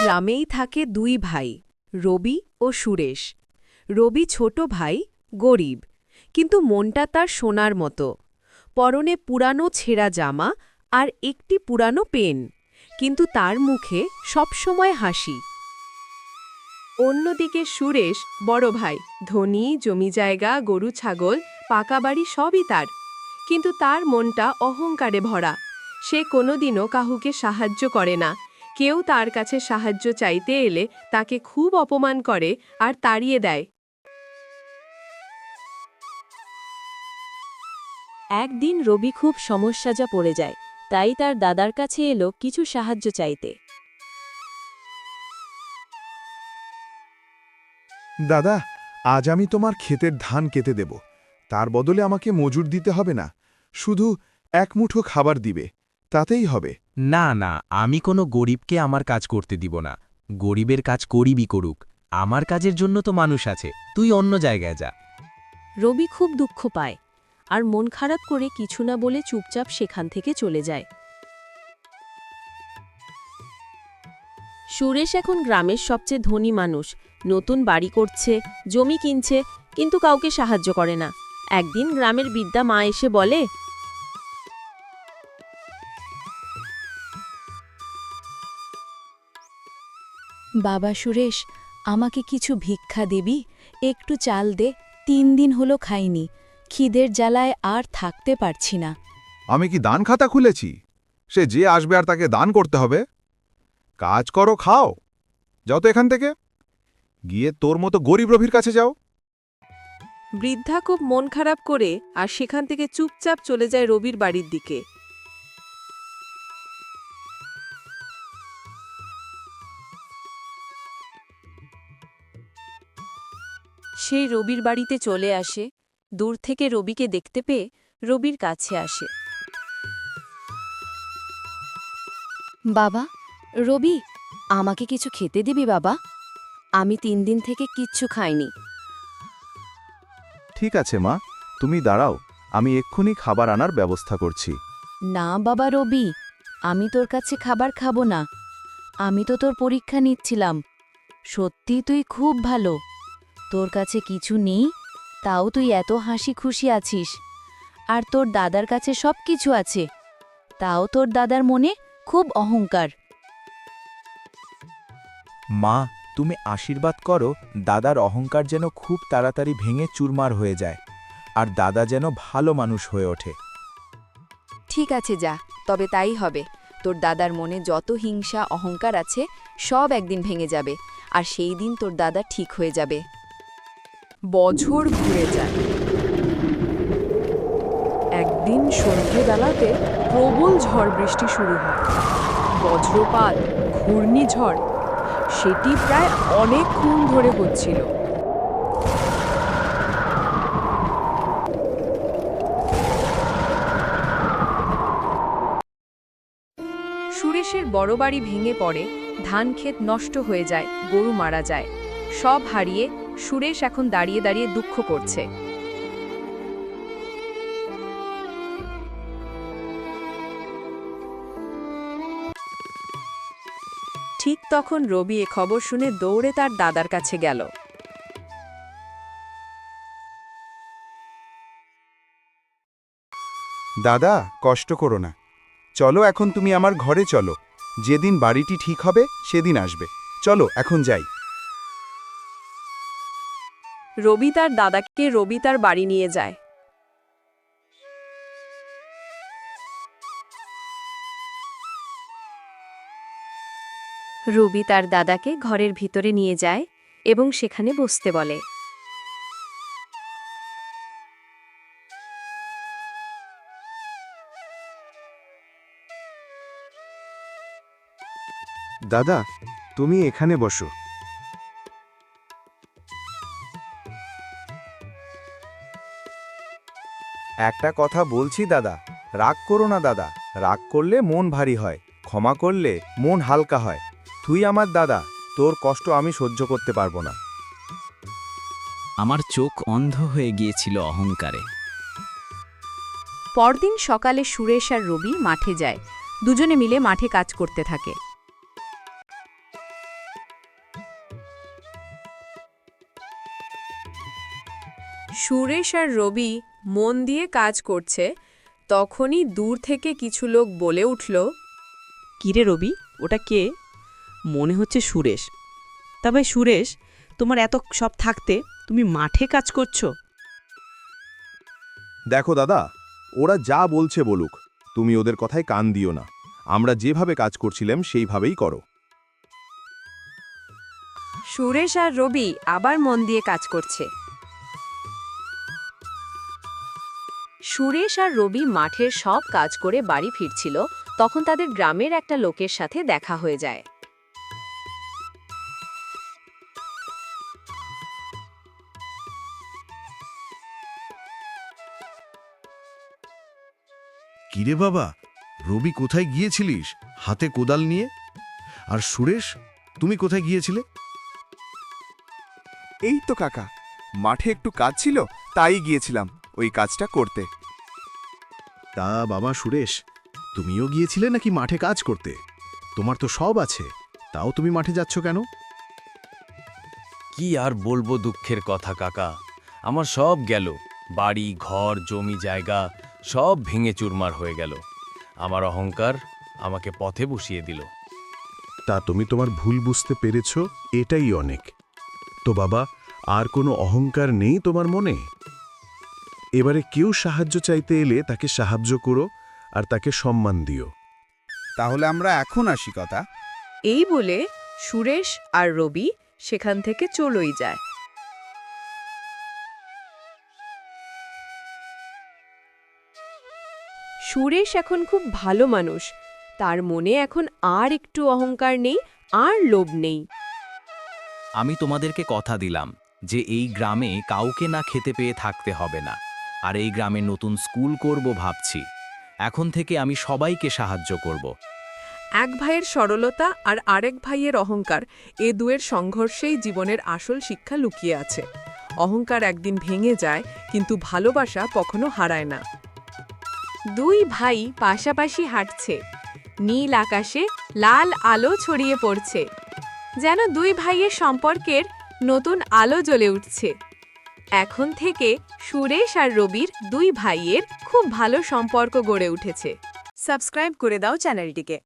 গ্রামেই থাকে দুই ভাই, রবি ও সুরেশ। রবি ছোট ভাই, গরিব, কিন্তু মনটা তার সোনার মতো। পরনে পুরানো ছেঁড়া জামা আর একটি পুরানো পেন, কিন্তু তার মুখে সবসময় হাসি। অন্যদিকে সুরেশ, বড় ভাই, ধনী, জমি জায়গা, গরু ছাগল, পাকা বাড়ি সবই তার, কিন্তু তার মনটা অহংকারে ভরা। সে কোনোদিনও কাউকে সাহায্য করে না। কেউ তার কাছে সাহায্য চাইতে এলে তাকে খুব অপমান করে আর তাড়িয়ে দেয়। একদিন রবি খুব সমস্যায় পড়ে যায়, তাই তার দাদার কাছে এলো কিছু সাহায্য চাইতে। দাদা, আজ আমি তোমার ক্ষেতের ধান কেটে দেব। তার বদলে আমাকে মজুর দিতে হবে না, শুধু এক মুঠো খাবার দিবে, তাতেই হবে। না না, আমি কোনো গরিবকে আমার কাজ করতে দিব না। গরিবের কাজ গরিবই করুক, আমার কাজের জন্য তো মানুষ আছে, তুই অন্য জায়গায় যা। রবি খুব দুঃখ পায় আর মন খারাপ করে কিছু না বলে চুপচাপ সেখান থেকে চলে যায়। সুরেশ এখন গ্রামের সবচেয়ে ধনী মানুষ, নতুন বাড়ি করছে, জমি কিনছে, কিন্তু কাউকে সাহায্য করে না। একদিন গ্রামের বৃদ্ধা মা এসে বলে, বাবা সুরেশ, আমাকে কিছু ভিক্ষা দিবি? একটু চাল দে, 3 দিন হলো খাইনি, খিদের জ্বালায় আর থাকতে পারছি না। আমি কি দান খাতা খুলেছি? সে যে আসবে আর তাকে দান করতে হবে? কাজ করো, খাও, যাও তো এখান থেকে, গিয়ে তোর মতো গরিব রবির কাছে যাও। বৃদ্ধা খুব মন খারাপ করে আর সেখান থেকে চুপচাপ চলে যায় রবির বাড়ির দিকে। সেই রবির বাড়িতে চলে আসে। দূর থেকে রবিকে দেখতে পেয়ে রবির কাছে আসে। বাবা, রবি, আমাকে কিছু খেতে দিবি বাবা? আমি 3 দিন থেকে কিচ্ছু খাইনি। ঠিক আছে মা, তুমি দাঁড়াও, আমি এক্ষুনি খাবার আনার ব্যবস্থা করছি। না বাবা রবি, আমি তোর কাছে খাবার খাবো না। আমি তো তোর পরীক্ষা নিচ্ছিলাম। সত্যি তুই খুব ভালো, তোর কাছে কিছু নেই, তাও তুই এত হাসি খুশি আছিস। আর তোর দাদার কাছে সব কিছু আছে, তাও তোর দাদার মনে খুব অহংকার। মা, তুমি আশীর্বাদ করো দাদার অহংকার যেন খুব তাড়াতাড়ি ভেঙে চুরমার হয়ে যায়, আর দাদা যেন ভালো মানুষ হয়ে ওঠে। ঠিক আছে, যা, তবে তাই হবে। তোর দাদার মনে যত হিংসা অহংকার আছে সব একদিন ভেঙে যাবে, আর সেই দিন তোর দাদা ঠিক হয়ে যাবে। বছর ঘুরে যায়। একদিন সন্ধ্যেবেলাতে প্রবল ঝড় বৃষ্টি শুরু হয়। বজ্রপাত, ঘূর্ণিঝড়, সেটি প্রায় অনেকক্ষণ ধরে হচ্ছিল। সুরেশের বড় বাড়ি ভেঙে পড়ে, ধান ক্ষেত নষ্ট হয়ে যায়, গরু মারা যায়। সব হারিয়ে সুরেশ এখন দাঁড়িয়ে দাঁড়িয়ে দুঃখ করছে। ঠিক তখন রবি এ খবর শুনে দৌড়ে তার দাদার কাছে গেল। দাদা, কষ্ট করো না, চলো এখন তুমি আমার ঘরে চলো, যেদিন বাড়িটি ঠিক হবে সেদিন আসবে, চলো এখন যাই। রবি তার দাদাকে তার বাড়ি নিয়ে যায়। রবি তার দাদাকে ঘরের ভিতরে নিয়ে যায় এবং সেখানে বসতে বলে। দাদা, তুমি এখানে বসো। একটা কথা বলছি দাদা, রাগ করো না দাদা, রাগ করলে মন ভারী হয়, ক্ষমা করলে মন হালকা হয়। তুই আমার দাদা, তোর কষ্ট আমি সহ্য করতে পারবো না। আমার চোখ অন্ধ হয়ে গিয়েছিল অহংকারে। পরদিন সকালে সুরেশ আর রবি মাঠে যায়। দুজনে মিলে মাঠে কাজ করতে থাকে। সুরেশ আর রবি মন দিয়ে কাজ করছে, তখনই দূর থেকে কিছু লোক বলে উঠল, কিরে রবি, ওটা কে? মনে হচ্ছে সুরেশ। তা ভাই সুরেশ, তোমার এত সব থাকতে তুমি মাঠে কাজ করছো? দেখো দাদা, ওরা যা বলছে বলুক, তুমি ওদের কথায় কান দিও না। আমরা যেভাবে কাজ করছিলাম সেইভাবেই করো। সুরেশ আর রবি আবার মন দিয়ে কাজ করছে। সুরেশ আর রবি মাঠের সব কাজ করে বাড়ি ফিরছিল, তখন তাদের গ্রামের একটা লোকের সাথে দেখা হয়ে যায়। কিরে বাবা, রবি কোথায় গিয়েছিলিস হাতে কোদাল নিয়ে? আর সুরেশ, তুমি কোথায় গিয়েছিলে? এই তো কাকা, মাঠে একটু কাজ ছিল, তাই গিয়েছিলাম ওই কাজটা করতে। তা বাবা সুরেশ, তুমিও গিয়েছিলে নাকি মাঠে কাজ করতে? তোমার তো সব আছে, তাও তুমি মাঠে যাচ্ছ কেন? কি আর বলবো দুঃখের কথা কাকা, আমার সব গেল, বাড়ি ঘর জমি জায়গা সব ভেঙে চুরমার হয়ে গেল। আমার অহংকার আমাকে পথে বসিয়ে দিল। তা তুমি তোমার ভুল বুঝতে পেরেছ, এটাই অনেক। তো বাবা, আর কোনো অহংকার নেই তোমার মনে? এবারে কেউ সাহায্য চাইতে এলে তাকে সাহায্য করো আর তাকে সম্মান দিও। তাহলে আমরা এখন আসি কথা। এই বলে সুরেশ আর রবি সেখান থেকে চলেই যায়। সুরেশ এখন খুব ভালো মানুষ, তার মনে এখন আর একটু অহংকার নেই, আর লোভ নেই। আমি তোমাদেরকে কথা দিলাম যে এই গ্রামে কাউকে না খেতে পেয়ে থাকতে হবে না, আর এই গ্রামে নতুন স্কুল করব ভাবছি। এখন থেকে আমি সবাইকে সাহায্য করব। এক ভাইয়ের সরলতা আর আরেক ভাইয়ের অহংকার, এ দুয়ের সংঘর্ষেই জীবনের আসল শিক্ষা লুকিয়ে আছে। অহংকার একদিন ভেঙে যায়, কিন্তু ভালোবাসা কখনো হারায় না। দুই ভাই পাশাপাশি হাঁটছে, নীল আকাশে লাল আলো ছড়িয়ে পড়ছে, যেন দুই ভাইয়ের সম্পর্কের নতুন আলো জ্বলে উঠছে। এখন থেকে সুরেশ আর রবির দুই ভাইয়ের খুব ভালো সম্পর্ক গড়ে উঠেছে। সাবস্ক্রাইব করে দাও চ্যানেলটিকে।